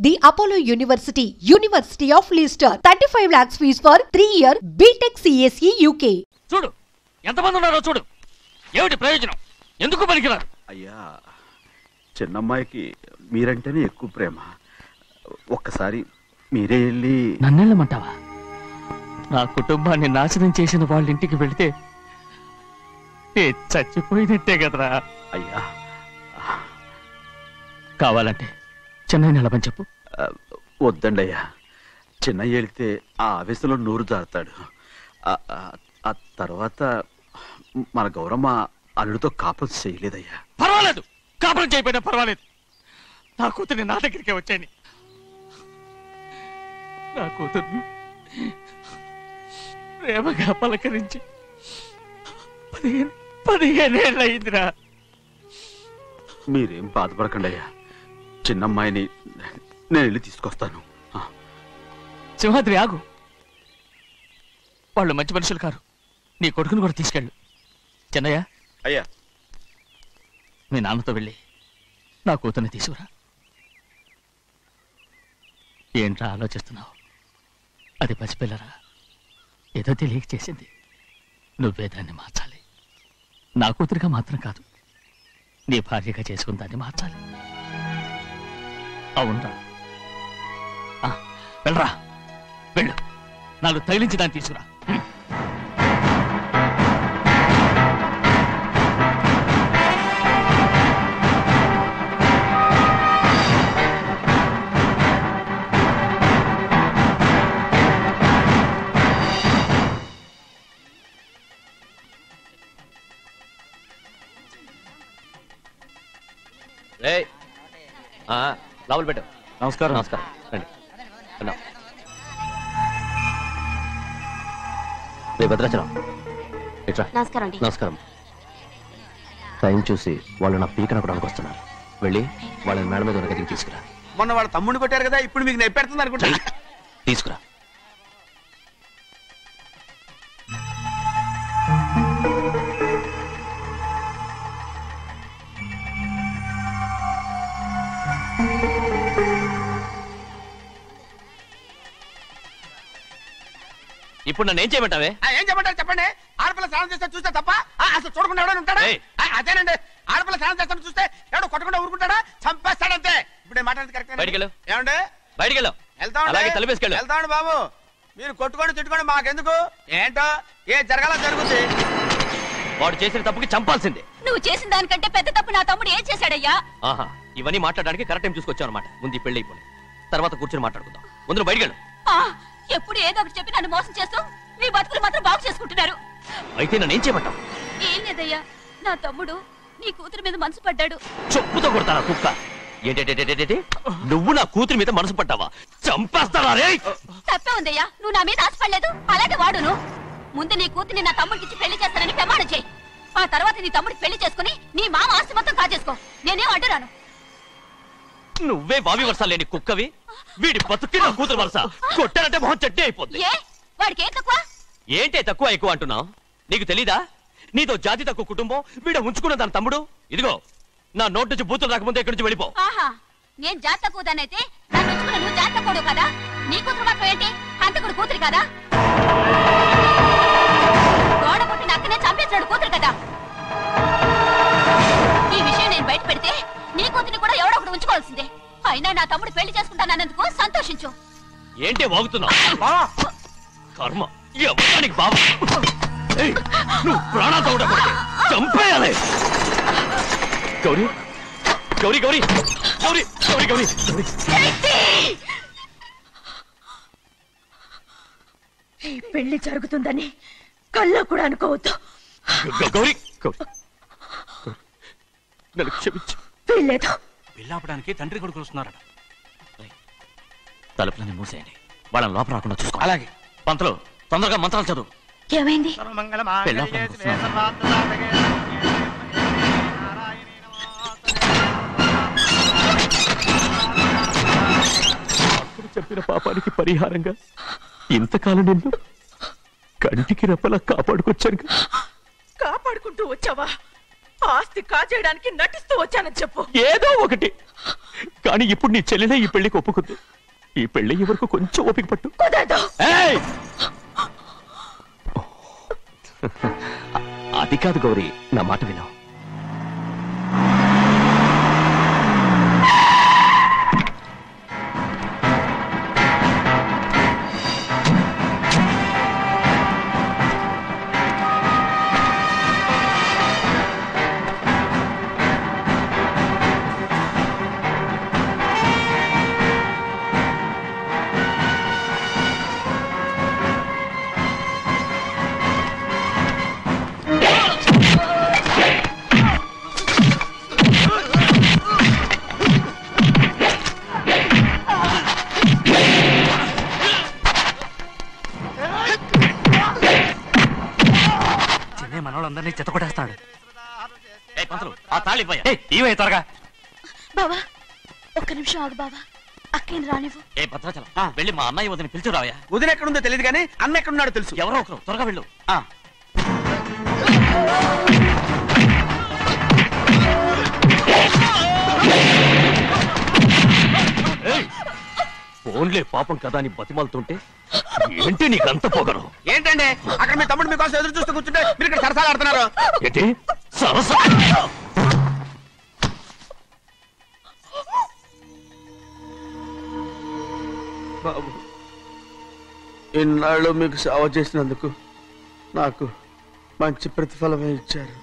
The Apollo University, University of Leicester, 35 lakhs fees for 3-year BTech CSE UK. చూడు ఎంతమంది ఉన్నారో చూడు. ఏమిటి ప్రయోజనం? ఎందుకు పనికిరారు? అయ్యా, చిన్నమ్మాయికి మీరంటేనే ఎక్కువ ప్రేమ. ఒక్కసారి మీరే వెళ్ళి నన్నెళ్ళమంటావా? నా కుటుంబాన్ని నాశనం చేసిన వాళ్ళ ఇంటికి వెళితే చచ్చిపోయినట్టే కదరా. అయ్యా, కావాలంటే చెన్నై నిలబని చెప్పు. వద్దండి అయ్యా, చిన్నయ్య వెళితే ఆ ఆవేశంలో నోరు జారుతాడు. ఆ తర్వాత మన గౌరమ్మ అల్లుడితో కాపురం చేయలేదయ్యా. పర్వాలేదు, కాపురం చేయకపోయినా పర్వాలేదు. నా కూతుర్ని నా దగ్గరికే వచ్చాయని. నా కూతుర్ని ప్రేమగా పలకరించి 15 ఏళ్ళు అయిందిరా. మీరేం బాధపడకండి అయ్యా, చిన్నమ్మాయిని నేను వెళ్ళి తీసుకొస్తాను. సింహాద్రి ఆగు, వాళ్ళు మంచి మనుషులు కారు. నీ కొడుకుని కూడా తీసుకెళ్ళు. చెన్నయ్య, అయ్యా, మీ నాన్నతో వెళ్ళి నా కూతుర్ని తీసుకురా. ఏంట్రా ఆలోచిస్తున్నావు? అది పసిపిల్లరా, ఏదో తెలియక చేసింది. నువ్వే దాన్ని మార్చాలి. నా కూతురిగా మాత్రం కాదు, నీ భార్యగా చేసుకుని దాన్ని మార్చాలి. అవునరా, వెళ్ళరా, వెళ్ళు. నాలుగు తగిలించి దాన్ని తీసుకురా. లోపల పెట్టు. నమస్కారం. నమస్కారం. రండి. రే భద్రాచలం, ఇట్రా. నమస్కారం అండి. నమస్కారం. టైం చూసి వాళ్ళు నా పీకన కొడానికి వస్తున్నారు. వెళ్ళి వాళ్ళని మేడ మీద ఉన్న గదికి తీసుకురా. మొన్న వాళ్ళ తమ్ముడిని కొట్టారు కదా, ఇప్పుడు మీకు నెప్పెడుతుంది అనుకుంటా. తీసుకురా. ఇప్పుడు నన్ను ఏం చేయమంటావే? ఏం చెప్పంటారు చెప్పండి. ఆడపిల్ల స్నానం చేస్తే చూస్తే తప్ప అసలు చూడకుండా ఎవడో ఉంటాడా? అదేనండి, ఆడపిల్ల స్నానం చేస్తాను చూస్తే ఎవడో కొట్టకుండా ఊరుకుంటాడా? చంపేస్తాడంతే. ఇప్పుడు మాట్లాడేది కరెక్ట్. బయటికి వెళ్ళు. ఏమండి? బయటికి వెళ్ళు. అలాగే తలపేసుకెళ్ళు. వెళ్తామండి బాబు. మీరు కొట్టుకొని తిట్టుకోండి, మాకెందుకు? ఏంటో ఏ జరగాల జరుగుతుంది. వాడు చేసిన తప్పుకి చంపాల్సిందే. నువ్వు చేసిన దానికంటే పెద్ద తప్పు నా తమ్ముడు ఏం చేశాడయ్యా? ఆహా, ఇవన్నీ మాట్లాడడానికి కరెక్ట్ టైం చూసుకొచ్చావు అనమాట. ముందు ఈ పెళ్లి అయిపోయి తర్వాత కూర్చొని మాట్లాడుకుందాం. ముందు బయటికి వెళ్ళు. ఎప్పుడు ఏదో ఒకటి చెప్పి నన్ను మోసం చేస్తూ మీ బతుకులు మాత్రం బాగు చేసుకుంటున్నారు. అయితే నన్ను ఏం చేయమంటావు? ఏం లేదయ్యా, నా తమ్ముడు నీ కూతురు మీద మనసు పడ్డాడు. చెప్పుతో కొడతారా కుక్క? ఏంటేంటి, నువ్వు నా కూతురి మీద మనసు పడ్డావా? చంపేస్తావా రే? తప్పే ఉందయ్యా, నువ్వు నా మీద ఆశపడలేదు, అలాగే వాడును. ముందు నీ కూతుర్ని నా తమ్ముడికి పెళ్లి చేస్తానని ప్రమాణం చేయి. ఆ తర్వాత నీ తమ్ముడికి పెళ్లి చేసుకుని నీ మామ ఆస్తి మొత్తం కాజేసుకో. నేనేం అడ్డురాను. నువ్వే బావి వరుస లేని కుక్కవి. వీడి బతుక్కి నా కూతురు వరుస. కొట్టానంటే మొహం చట్నీ అయిపోద్ది. వాడికి ఏం తక్కువ? ఏంటే తక్కువ ఎక్కువ అంటున్నావు? నీకు తెలీదా? నీతో జాతి తక్కువ కుటుంబం వీడ ఉంచుకున్న దాని తమ్ముడు. ఇదిగో, నా నోటి నుంచి బూతులు రాకముందే ఇక్కడి నుంచి వెళ్ళిపో. ఆహా, నేను జాతి తక్కువదానైతే నన్ను ఉంచుకున్న నువ్వు జాతి తక్కువ కదా? నీ కూతురు మాత్రం ఏంటి? హంతకుడు కూతురు కదా? గోడ పుట్టిన అక్కనే చంపేశాడు కూతురు కదా? ఈ విషయం నేను బయట పెడితే నీ కూతురిని కూడా ఎవడో ఒకటి ఉంచుకోవాల్సిందే. అయినా నా తమ్ముడు పెళ్లి చేసుకుంటానన్నందుకు సంతోషించు. ఏంటే వాగుతున్నావు? కర్మ, ఎవరికి బాబా? నువ్వు ప్రాణాలతో ఉండకూడదు, చంపేయాలి. గౌరీ, గౌరీ, గౌరీ, గౌరీ, గౌరీ, గౌరీ, గౌరీ. ఈ పెళ్లి జరుగుతుందని కల్లో కూడా అనుకోవద్దు. గౌరీ, గౌరీ, నన్ను క్షమించు. వీల్లేదు. పెళ్ళాపడానికి తండ్రి కొడుకులు వస్తున్నారట. తలుపులని మూసేయండి, వాళ్ళని లోపల రాకుండా చూసుకో. అలాగే. పంతలు తొందరగా మంత్రాలు చదువు. ఏమైంది? అప్పుడు చెప్పిన పాపానికి పరిహారంగా ఇంతకాలం నిన్ను కంటికి రెప్పలా కాపాడుకొచ్చాను. కాపాడుకుంటూ వచ్చావా? ఆస్తి కాజేయడానికి నటిస్తూ వచ్చానని చెప్పు. ఏదో ఒకటి. కానీ ఇప్పుడు నీ చెల్లెలే ఈ పెళ్లికి ఒప్పుకుంది. ఈ పెళ్లి ఎవరికి కొంచెం ఓపిక పట్టు. అది కాదు గౌరీ, నా మాట విను. మనోళ్ళందరినీ చెత్తకొట్టేస్తాడు. త్వరగా బావా ఒక్క నిమిషం ఆగు బావా. అక్కేం రానివ్వు. ఏ భద్రాచలం వెళ్ళి మా అన్నయ్య వదిన పిలిచిరావయ్యా. వదిన ఎక్కడుందో తెలియదు కానీ అన్న ఎక్కడున్నాడో తెలుసు. ఎవరో ఒకరు త్వరగా వెళ్ళు. ఫోన్లే పాపం కదా అని బతిమాలుతుంటే ఏంటి నీకంత పొగరు? ఏంటండి అక్కడ మీ తమ్ముడు మీకోసం ఎదురు చూస్తూ కూర్చుంటే మీరు ఇక్కడ సరసాలు ఆడుతున్నారు. ఏంటి సరస? బాబు, ఇన్నాళ్ళు మీకు సేవ చేసినందుకు నాకు మంచి ప్రతిఫలమే ఇచ్చారు.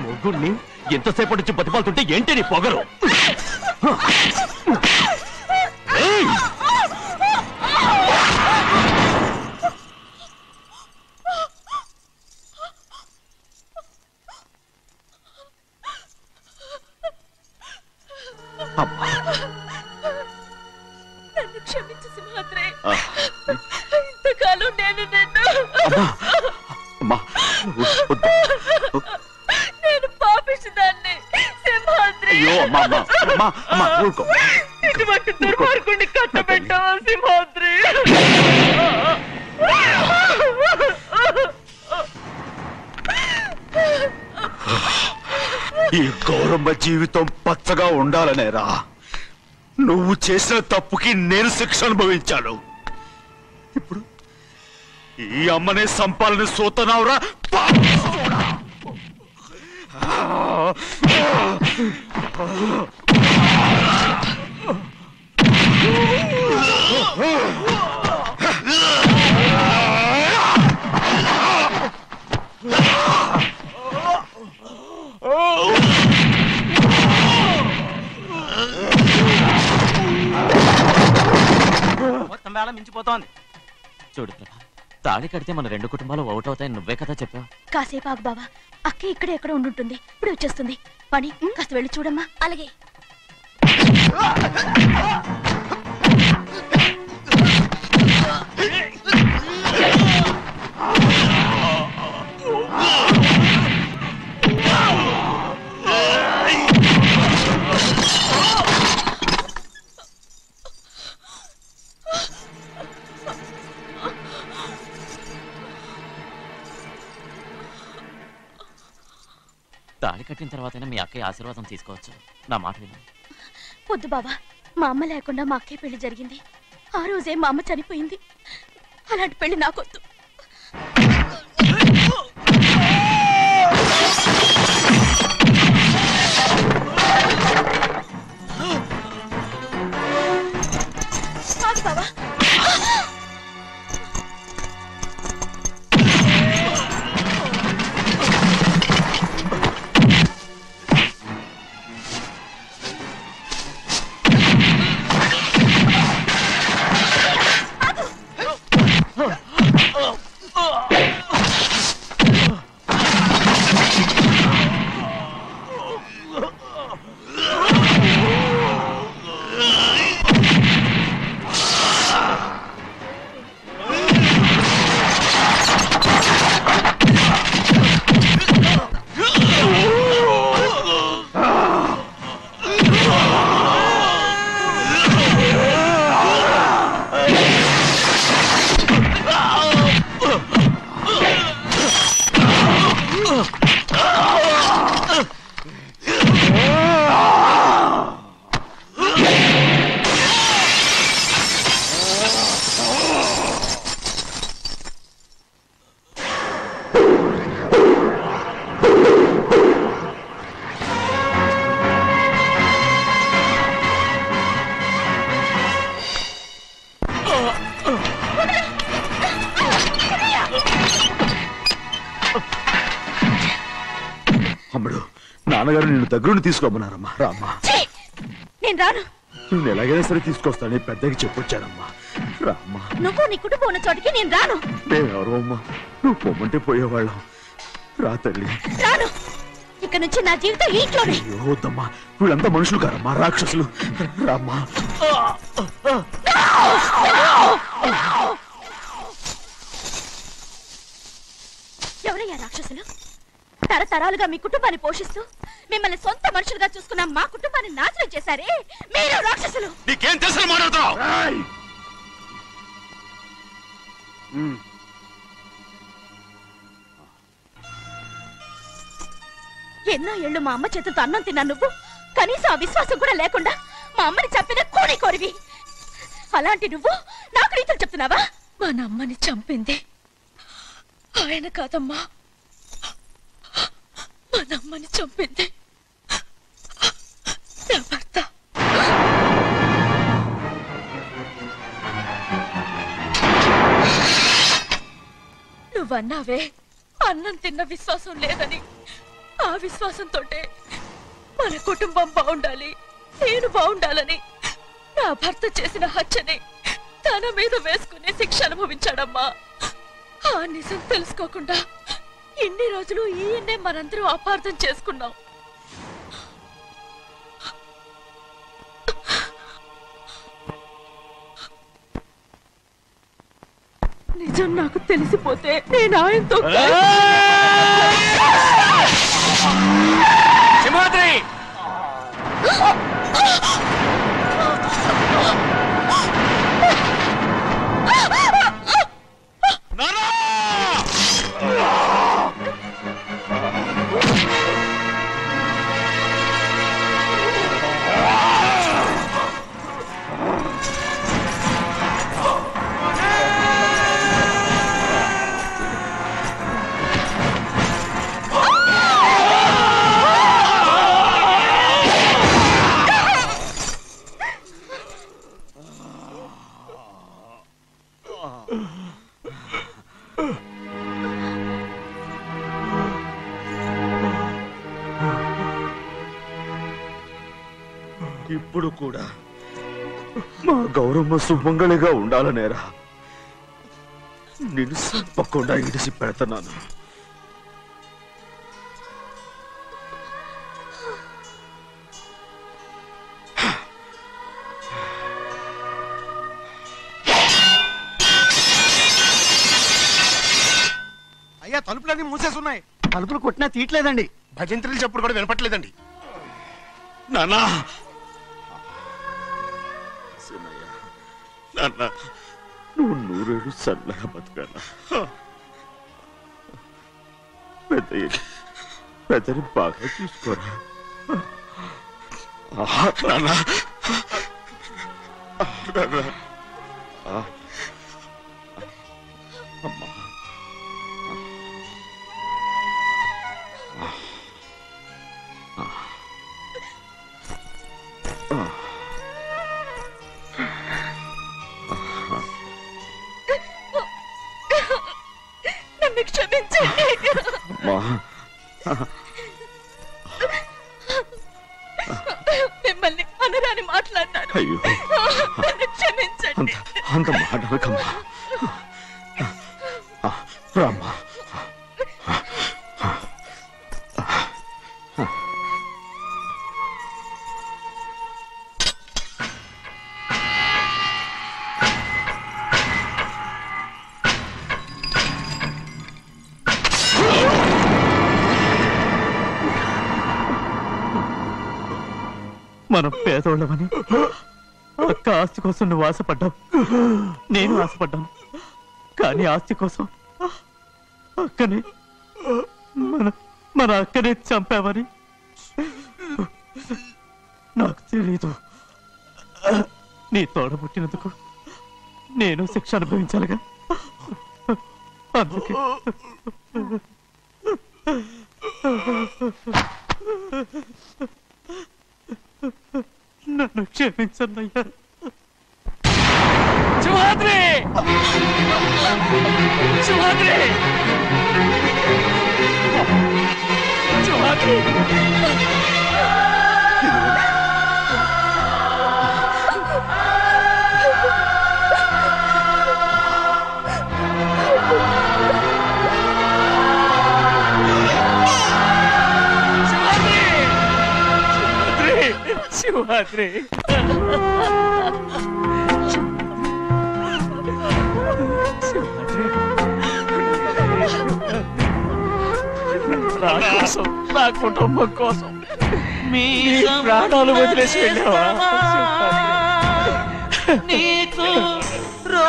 మొగుణ్ణి ఎంతసేపటి నుంచి బతిమాలుతుంటే ఏంటి నీ పొగరు? నన్ను క్షమించు సింహాద్రి. ఇంతకాలం నేను నేను పాపిస్తుదాన్ని సింహాద్రి. ఇటువంటి దుర్మార్గుడిని కట్టబెట్టావా సింహాద్రి? ఈ గౌరమ్మ జీవితం పచ్చగా ఉండాలనేరా నువ్వు చేసిన తప్పుకి నేను శిక్ష అనుభవించాను. ఇప్పుడు ఈ అమ్మనే సంపాలని సోతనావురా. మొత్తం వేళ మించిపోతోంది. చూడు ప్రభా, తాళి కడితే మన రెండు కుటుంబాలు ఒకటవుతాయని నువ్వే కదా చెప్పావు. కాసేపు ఆగు బావా. అక్క ఇక్కడే ఎక్కడ ఉండుంటుంది. ఇప్పుడు వచ్చేస్తుంది. పని కాస్త వెళ్ళి చూడమ్మా. అలాగే. తాళి కట్టిన తర్వాతైనా మీ అక్కయ్య ఆశీర్వాదం తీసుకోవచ్చు. నా మాట విను. వద్దు బావా. మా అమ్మ లేకుండా మా అక్కయ్య పెళ్లి జరిగింది. ఆ రోజే మా అమ్మ చనిపోయింది. అలాంటి పెళ్లి నాకొద్దు. బావా అమ్ముడు, నాన్నగారు నిన్ను దగ్గరుండి తీసుకోమన్నారమ్మా. రామ్మా. నేను రాను. నేను ఎలాగైనా సరే తీసుకొస్తానని పెద్దకి చెప్పొచ్చానమ్మా. రామ్మా. నువ్వు నీ కుటుంబం ఉన్న చోటికి నేను రాను. మేమెవరో అమ్మా, నువ్వు పొమ్మంటే పోయేవాళ్ళం. రా తల్లి. రాను. ఇక్కడ నుంచి నా జీవితం ఇంట్లోనే. అయ్యో వద్దమ్మా, వీళ్ళంతా మనుషులు కారమ్మా, రాక్షసులు. రామ్మా. ఎవరయ్యా రాక్షసులు? తరతరాలుగా మీ కుటుంబాన్ని పోషిస్తూ మిమ్మల్ని సొంత మనుషులుగా చూసుకున్న మా కుటుంబాన్ని నాశనం చేశారే మీరు రాక్షసులు. నీకేం తెలుసు మాట్లాడుతున్నావు? ఎన్నో ఏళ్ళు మా అమ్మ చేతులతో అన్నం తిన్నా నువ్వు కనీసం ఆ విశ్వాసం కూడా లేకుండా మా అమ్మని చంపిన కోడి కోరివి. అలాంటి నువ్వు నాకు రీతులు చెప్తున్నావా? మా అమ్మని చంపింది ఆయన కాదమ్మా, మా అమ్మని చంపింది నా భర్త. నువ్వన్నావే అన్నం తిన్న విశ్వాసం లేదని. ఆ విశ్వాసంతో మన కుటుంబం బాగుండాలి, నేను బాగుండాలని నా భర్త చేసిన హత్యని తన మీద వేసుకునే శిక్ష అనుభవించాడమ్మా. ఆ నిజం తెలుసుకోకుండా ఇన్ని రోజులు ఈయన్నే మనందరం అపార్థం చేసుకున్నాం. నిజం నాకు తెలిసిపోతే నేను ఆయనతో సింహాద్రి! ఇప్పుడు కూడా మా గౌరమ్మ సుమంగళిగా ఉండాలనేరా నేను తప్పకుండా ఇడిసి పెడతాను. అయ్యా, తలుపులన్నీ మూసేసున్నాయి. తలుపులు కొట్టినా తీయట్లేదండి. భజంత్రులు చెప్పుడు కూడా వినపట్లేదండి. నాన్నా, నాన్న, నువ్వు 100 ఏళ్ళు చల్లగా బతకాలా? పెద్దని బాగా చూసుకోరా. నాన్న, అమ్మా, నన్ను క్షమించండి. మిమ్మల్ని అనరాని మాట్లాడినాను. అయ్యో, నన్ను క్షమించండి. అంత మాటలకమ్మా. రామ్మా. మనం పేదోళ్ళమని అక్క ఆస్తి కోసం నువ్వు ఆశపడ్డావు, నేను ఆశపడ్డాను. కానీ ఆస్తి కోసం అక్కని మన అక్కనే చంపావని నాకు తెలీదు. నీ తోడ పుట్టినందుకు నేను శిక్ష అనుభవించాలిగా. అందుకే నన్ను క్షమించన్నయ్యా. సింహాద్రి సింహాద్రి సింహాద్రి శివాద్రి నా కోసం నా కుటుంబం కోసం మీ ప్రాణాలు వదిలేసి వెళ్ళావా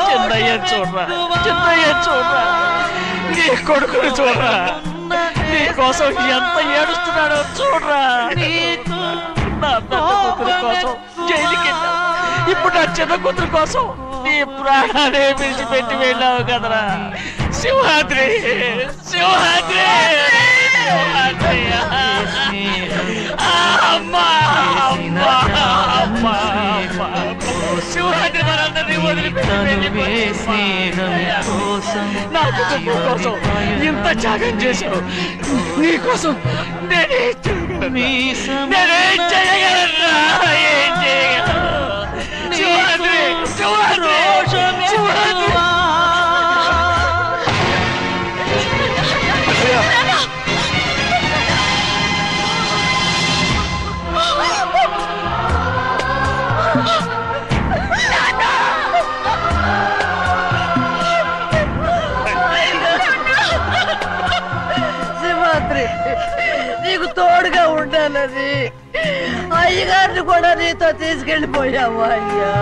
చిన్నయ్య చూడరా చిన్నయ్య చూడరా నీ కొడుకుని చూడరా నీ కోసం ఎంత ఏడుస్తున్నాడో చూడరా నా పెద్ద కూతురు కోసం జైలుకి వెళ్ళావు ఇప్పుడు నా చిన్న కూతురు కోసం నీ ప్రాణాలే విడిచిపెట్టి వెళ్ళావు కదరా సింహాద్రి సింహాద్రి అమ్మా అమ్మా అమ్మా సింహాద్రి మనందరినీ వదిలిపెట్టి నా కుటుంబం కోసం ఇంత త్యాగం చేశావు నీ కోసం నేనేం చేయగలరా ఏం చేయగలరు శివాద్రి శివాద్రి శివాద్రి నీకు తోడుగా ఉండాలని అయ్యగారిని కూడా నీతో తీసుకెళ్ళిపోయావు అయ్యా.